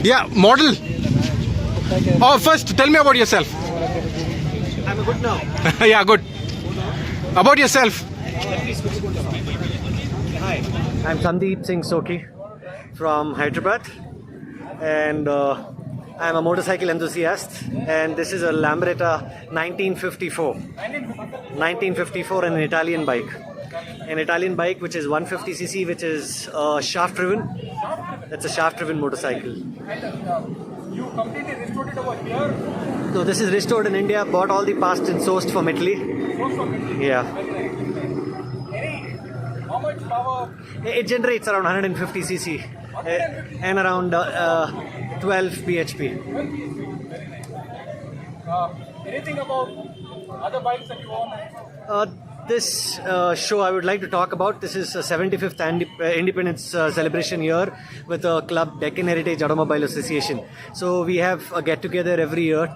Yeah, model. Oh, first tell me about yourself. I'm good now. Yeah, good. About yourself. Hi, I'm Sandeep Singh Soki from Hyderabad, and I'm a motorcycle enthusiast. And this is a Lambretta 1954. 1954, an Italian bike. An Italian bike which is 150cc, which is shaft driven. That's a shaft driven motorcycle. You completely restored it over here. So this is restored in India, bought all the parts and sourced from Italy. Sourced from Italy. Yeah. How much power? It generates around 150cc and around 12 bhp. Anything about other bikes that you own? This show I would like to talk about. This is a 75th Independence celebration year with the club Deccan Heritage Automobile Association. So we have a get together every year,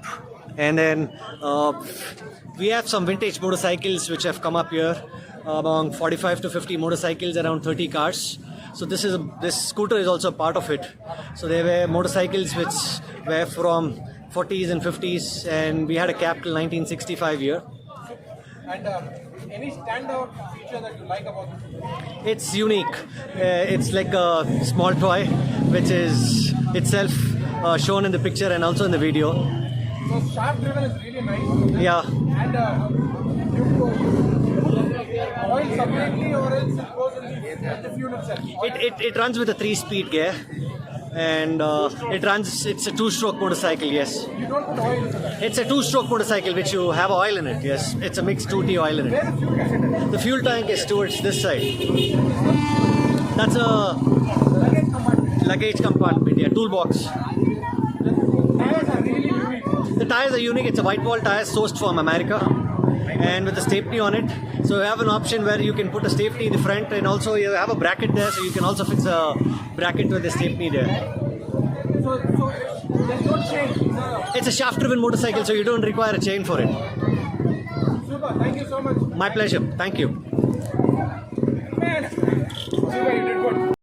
and then we have some vintage motorcycles which have come up here, among 45 to 50 motorcycles, around 30 cars. So this scooter is also part of it. So there were motorcycles which were from 40s and 50s, and we had a capital 1965 year. And any standout feature that you like about this? It's unique. It's like a small toy which is itself shown in the picture and also in the video. So shaft driven is really nice. Yeah. And you put oil separately, or else it goes in the fuel itself? It runs with a 3-speed gear, and it's a 2-stroke motorcycle, yes. You don't put oil into that. It's a 2-stroke motorcycle which you have oil in it, yes. It's a mixed 2T oil in Where it. the fuel tank? The fuel tank is towards this side. That's a luggage compartment, yeah, toolbox. Tires are really unique. The tires are unique. It's a white wall tire sourced from America, and with a stepney on it. So you have an option where you can put a stepney in the front, and also you have a bracket there, so you can also fix a bracket with the stepney there. So there's no chain. It's a shaft-driven motorcycle, so you don't require a chain for it. Super. Thank you so much. My pleasure. Thank you. Man. Super, you did good.